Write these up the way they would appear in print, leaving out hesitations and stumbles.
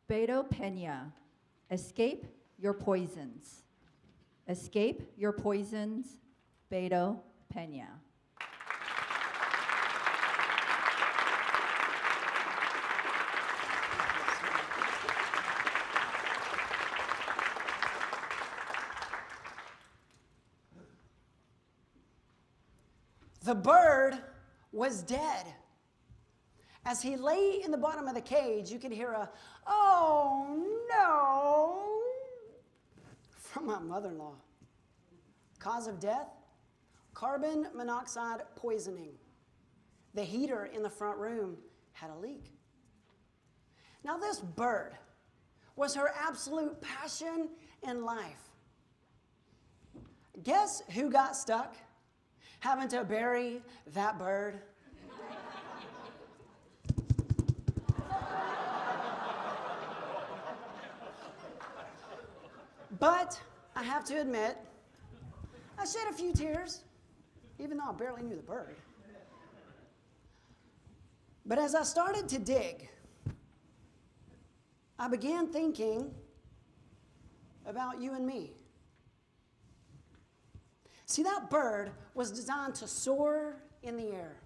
Beto Pena, escape your poisons. Escape your poisons, Beto Pena. The bird was dead. As he lay in the bottom of the cage, you could hear a, "Oh no," from my mother-in-law. Cause of death? Carbon monoxide poisoning. The heater in the front room had a leak. Now this bird was her absolute passion in life. Guess who got stuck having to bury that bird? But I have to admit, I shed a few tears, even though I barely knew the bird. But as I started to dig, I began thinking about you and me. See, that bird was designed to soar in the air,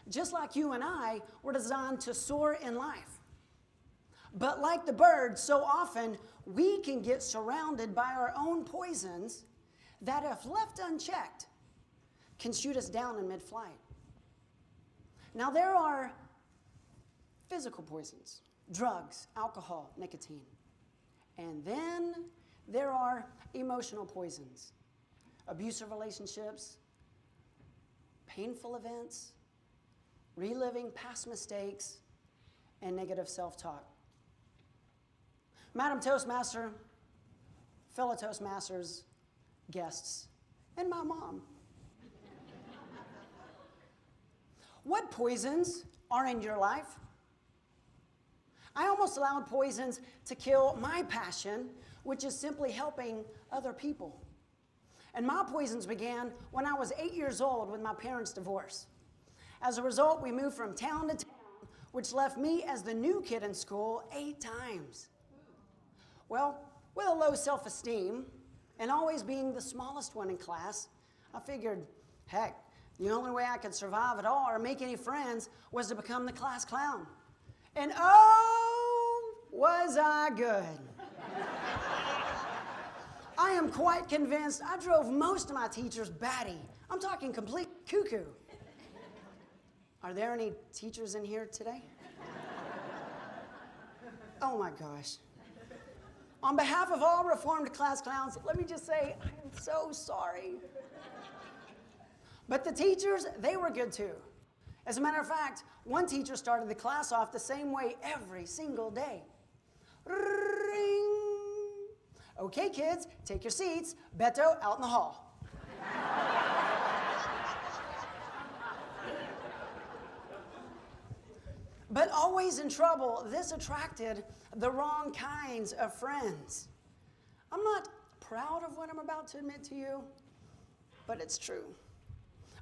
just like you and I were designed to soar in life. But like the bird, so often we can get surrounded by our own poisons that, if left unchecked, can shoot us down in mid-flight. Now, there are physical poisons, drugs, alcohol, nicotine. And then there are emotional poisons, abusive relationships, painful events, reliving past mistakes, and negative self-talk. Madam Toastmaster, fellow Toastmasters, guests, and my mom. What poisons are in your life? I almost allowed poisons to kill my passion, which is simply helping other people. And my poisons began when I was 8 years old with my parents' divorce. As a result, we moved from town to town, which left me as the new kid in school 8 times. Well, with a low self-esteem and always being the smallest one in class, I figured, heck, the only way I could survive at all or make any friends was to become the class clown. And oh, was I good. I am quite convinced I drove most of my teachers batty. I'm talking complete cuckoo. Are there any teachers in here today? Oh my gosh. On behalf of all reformed class clowns, let me just say, I am so sorry. But the teachers, they were good too. As a matter of fact, one teacher started the class off the same way every single day. Ring. Okay, kids, take your seats. Beto out in the hall. But always in trouble, this attracted the wrong kinds of friends. I'm not proud of what I'm about to admit to you, but it's true.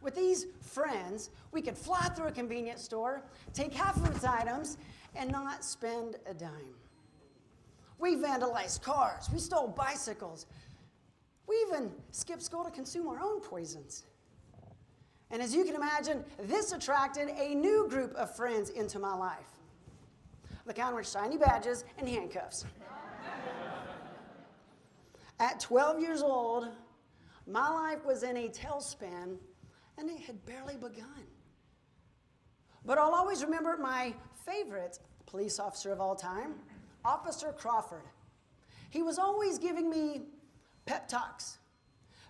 With these friends, we could fly through a convenience store, take half of its items, and not spend a dime. We vandalized cars, we stole bicycles, we even skipped school to consume our own poisons. And as you can imagine, this attracted a new group of friends into my life. The kind with shiny badges and handcuffs. At 12 years old, my life was in a tailspin, and it had barely begun. But I'll always remember my favorite police officer of all time, Officer Crawford. He was always giving me pep talks.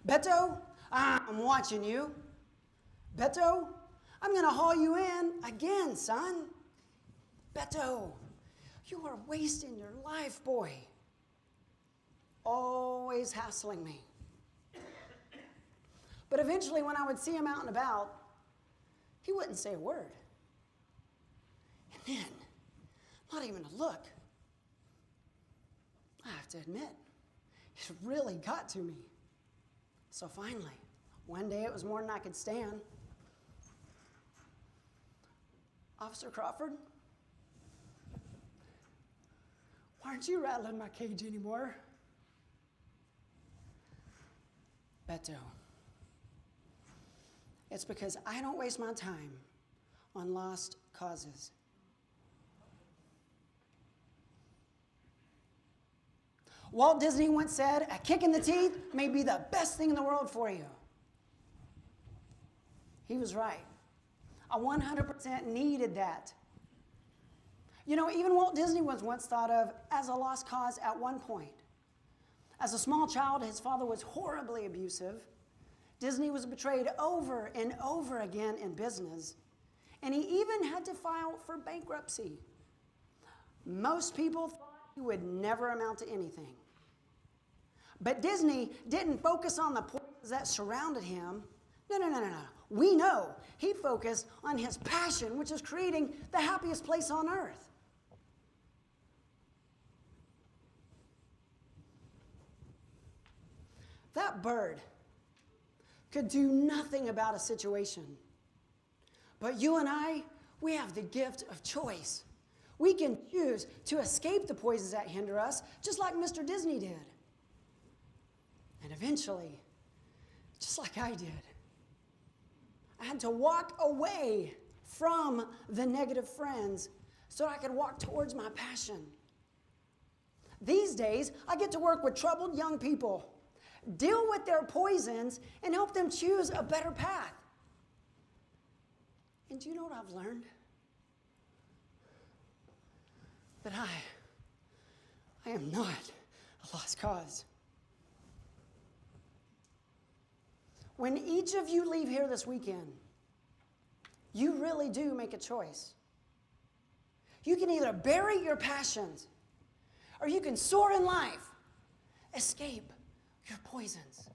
Beto, I'm watching you. Beto, I'm going to haul you in again, son. Beto, you are wasting your life, boy. Always hassling me. But eventually, when I would see him out and about, he wouldn't say a word. And then, not even a look. I have to admit, it really got to me. So finally, one day it was more than I could stand. Officer Crawford, aren't you rattling my cage anymore? Beto. It's because I don't waste my time on lost causes. Walt Disney once said, a kick in the teeth may be the best thing in the world for you. He was right. I 100% needed that. You know, even Walt Disney was once thought of as a lost cause at one point. As a small child, his father was horribly abusive. Disney was betrayed over and over again in business, and he even had to file for bankruptcy. Most people thought he would never amount to anything. But Disney didn't focus on the poisons that surrounded him. No. We know he focused on his passion, which is creating the happiest place on earth. That bird could do nothing about a situation. But you and I, we have the gift of choice. We can choose to escape the poisons that hinder us, just like Mr. Disney did. And eventually, just like I did, I had to walk away from the negative friends so I could walk towards my passion. These days, I get to work with troubled young people, deal with their poisons, and help them choose a better path. And do you know what I've learned? That I am not a lost cause. When each of you leave here this weekend, you really do make a choice. You can either bury your passions, or you can soar in life, escape your poisons.